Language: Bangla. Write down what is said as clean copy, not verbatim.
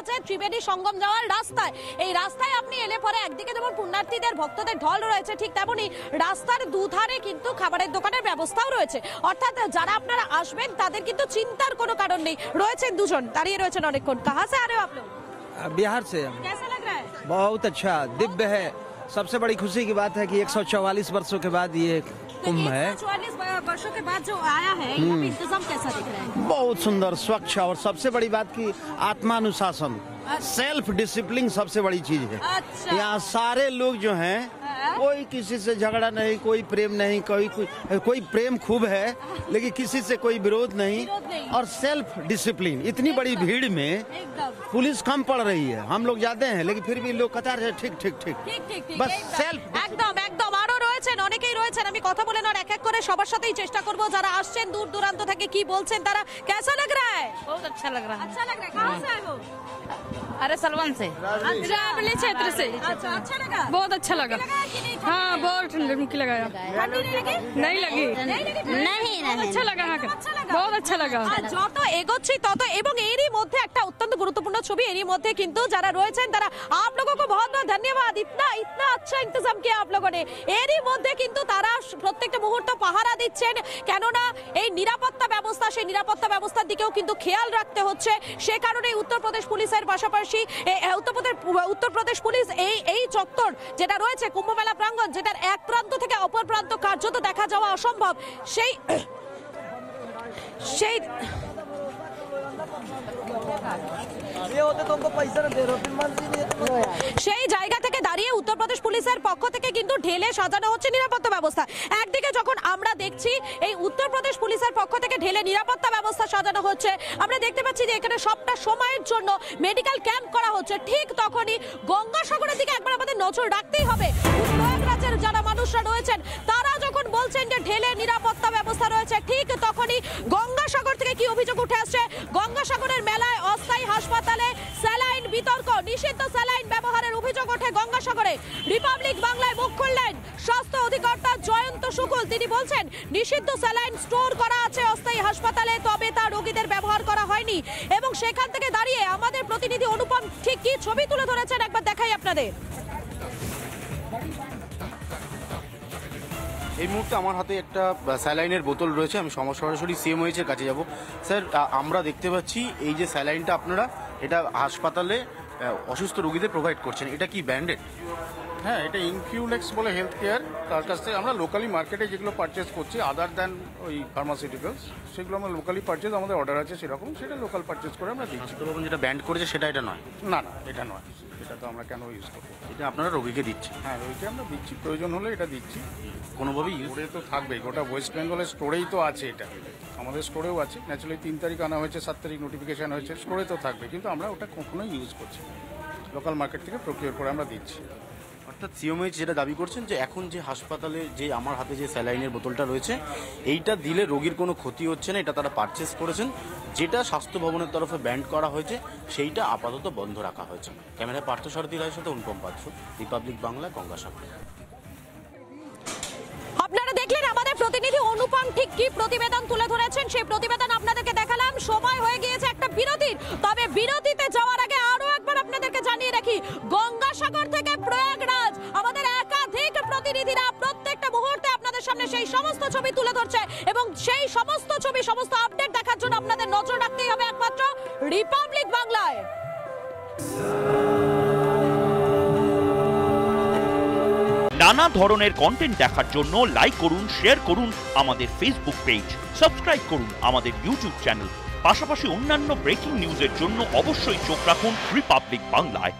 আছে ত্রিবেণী সঙ্গম যাওয়ার রাস্তায়। এই রাস্তায় আপনি এলে পরে একদিকে যেমন পুণ্যার্থীদের ভক্তদের ঢল রয়েছে, ঠিক তেমনি রাস্তার দুধারে কিন্তু খাবারের দোকানের ব্যবস্থাও রয়েছে। অর্থাৎ যারা আপনারা আসবেন তাদের কিন্তু চিন্তার কোনো কারণ নেই। রয়েছেন দুজন, দাঁড়িয়ে রয়েছেন অনেকক্ষণ। কাহা সে আ রহে হো আপ লোগ? बिहार से। कैसा लग रहा है? बहुत अच्छा, दिव्य है। सबसे बड़ी खुशी की बात है कि 144 वर्षों के बाद ये कुंभ है। 144 वर्षों के बाद जो आया है, यहाँ पे इंतजाम कैसा दिख रहा है? बहुत सुंदर, स्वच्छ, और सबसे बड़ी बात की आत्मानुशासन, सेल्फ डिसिप्लिन सबसे बड़ी चीज है। अच्छा। यहाँ सारे लोग जो हैं, कोई किसी से झगड़ा नहीं, कोई प्रेम नहीं, कोई प्रेम खूब है लेकिन किसी से कोई विरोध नहीं, और सेल्फ डिसिप्लिन। इतनी बड़ी भीड़ में पुलिस कम पड़ रही है, हम लोग जाते हैं लेकिन फिर भी लोग कतार से ठीक ठीक ठीक बस सेल्फ। একদম একদম, আরো রয়েছেন, অনেকেই রয়েছেন। আমি কথা বলে নেওয়ার এক এক করে সবার সাথেই চেষ্টা করব। যারা আসছেন দূর দূরান্ত থেকে, কি বলছেন তারা? कैसा लग रहा है? बहुत अच्छा लग रहा है। अच्छा लग रहा है। कहाँ से आए हो? अरे सलवन से, रावली क्षेत्र से। अच्छा लगा? बहुत अच्छा लगा। हाँ, बहुत ठंडी लगा। ठंडी नहीं लगी? नहीं लगी, नहीं अच्छा लगा। बहुत अच्छा लगा। যত এগোচ্ছি তত, এবং এরই মধ্যে একটা অত্যন্ত গুরুত্বপূর্ণ ছবি, এরই মধ্যে কিন্তু যারা রয়েছেন তারা, आप लोगों को बहुत बहुत धन्यवाद, इतना अच्छा इंतजाम किया आप लोगों ने। এরই মধ্যে কিন্তু তারা প্রত্যেকটা মুহূর্ত পাহারা দিচ্ছেন, কেননা এই নিরাপত্তা ব্যবস্থা, সেই নিরাপত্তা ব্যবস্থার দিকেও কিন্তু খেয়াল রাখতে হচ্ছে। সে কারণে উত্তরপ্রদেশ পুলিশের পাশাপাশি উত্তরপ্রদেশ পুলিশ এই চত্বর যেটা রয়েছে কুম্ভমেলা প্রাঙ্গণ, যেটার এক প্রান্ত থেকে অপর প্রান্ত কার্যত দেখা যাওয়া অসম্ভব, সেই জায়গা থেকে দাঁড়িয়ে উত্তরপ্রদেশ পুলিশের পক্ষ থেকে কিন্তু ঢেলে সাজানো হচ্ছে নিরাপত্তা ব্যবস্থা। একদিকে যখন আমরা দেখছি এই উত্তরপ্রদেশ পুলিশের পক্ষ থেকে ঢেলে নিরাপত্তা ব্যবস্থা সাজানো হচ্ছে, আমরা দেখতে পাচ্ছি যে এখানে সবটা সময়ের জন্য মেডিকেল ক্যাম্প করা হচ্ছে, ঠিক তখনই গঙ্গাসাগরের দিকে একবার আমাদের নজর রাখতেই হবে। প্রয়াগরাজের যারা মানুষরা রয়েছেন তারা যখন বলছেন যে ঢেলে নিরাপত্তা ব্যবস্থা রয়েছে, ঠিক তখনই গঙ্গাসাগর থেকে কি অভিযোগ উঠে আসছে? গঙ্গাসাগরের মেলায় অস্থায়ী হাসপাতালে স্যালাইন বিতর্ক, নিষিদ্ধ স্যালাইন ব্যবহারের অভিযোগ ওঠে গঙ্গাসাগরে। রিপাবলিক বাংলায় মুখ খুললেন স্বাস্থ্য অধিকর্তা জয়ন্ত শুকুল। তিনি বলছেন নিষিদ্ধ স্যালাইন স্টোর করা আছে অস্থায়ী হাসপাতালে, তবে তা রোগীদের ব্যবহার করা হয়নি। এবং সেখান থেকে দাঁড়িয়ে আমাদের প্রতিনিধি অনুপম ঠিক কি ছবি তুলে ধরেছেন একবার দেখাই আপনাদের। এই মুহূর্তে আমার হাতে একটা স্যালাইনের বোতল রয়েছে, আমি সরাসরি সিএমওএইচ এর কাছে যাব। স্যার, আমরা দেখতে পাচ্ছি এই যে স্যালাইনটা আপনারা এটা হাসপাতালে অসুস্থ রোগীদের প্রোভাইড করছেন, এটা কি ব্র্যান্ডেড? হ্যাঁ, এটা ইনফিউলেক্স বলে হেলথ কেয়ার, তার কাছ থেকে আমরা লোকালি মার্কেটে যেগুলো পারচেস করছি আদার দ্যান ওই ফার্মাসিউটিক্যালস, সেগুলো আমরা লোকালি পারচেস, আমাদের অর্ডার আছে সেরকম, সেটা লোকাল পারচেস করে আমরা দিচ্ছি। তো যেটা ব্যান্ড করেছে সেটা এটা নয়? না, এটা নয়, এটা তো আমরা কেন ইউজ করবো? এটা আপনারা রোগীকে দিচ্ছেন? হ্যাঁ, রোগীকে আমরা দিচ্ছি, প্রয়োজন হলে এটা দিচ্ছি। কোনোভাবেই স্টোরে তো থাকবেই, গোটা ওয়েস্ট বেঙ্গলের স্টোরেই তো আছে, এটা আমাদের স্টোরেও আছে। ন্যাচুরালি 3 তারিখ আনা হয়েছে, 7 তারিখ নোটিফিকেশান হয়েছে, স্টোরে তো থাকবে, কিন্তু আমরা ওটা কখনোই ইউজ করছি, লোকাল মার্কেট থেকে প্রকিউর করে আমরা দিচ্ছি। অর্থাৎ সিএমএইচ যেটা দাবি করছেন যে এখন যে হাসপাতালে যে আমার হাতে যে স্যালাইনের বোতলটা রয়েছে এইটা দিলে রোগীর কোনো ক্ষতি হচ্ছে না, এটা তারা পারচেস করেছেন, যেটা স্বাস্থ্য ভবনের তরফে ব্যান্ড করা হয়েছে সেইটা আপাতত বন্ধ রাখা হয়েছে। ক্যামেরায় পার্থসারথী রায়ের সাথে অনুপম পাত্র, রিপাবলিক বাংলা, গঙ্গাসাগর। আপনারা দেখলেন আমাদের প্রতিনিধি অনুপম ঠিক কি প্রতিবেদন তুলে ধরেছেন, সেই প্রতিবেদন আপনাদেরকে দেখালাম। সময় হয়ে গিয়েছে একটা বিরতির, তবে বিরতিতে যাওয়ার আগে আরো একবার আপনাদেরকে জানিয়ে রাখি, গঙ্গাসাগর থেকে প্রয়াগরাজ আমাদের একাধিক প্রতিনিধিরা প্রত্যেকটা মুহূর্তে আপনাদের সামনে সেই সমস্ত ছবি তুলে ধরছে, এবং সেই সমস্ত ছবি, সমস্ত আপডেট দেখার জন্য আপনাদের নজর রাখতেই হবে একমাত্র রিপাবলিক বাংলায়। নানা ধরনের কন্টেন্ট দেখার জন্য লাইক করুন, শেয়ার করুন আমাদের ফেসবুক পেজ, সাবস্ক্রাইব করুন আমাদের ইউটিউব চ্যানেল। পাশাপাশি অন্যান্য ব্রেকিং নিউজের জন্য অবশ্যই চোখ রাখুন রিপাবলিক বাংলায়।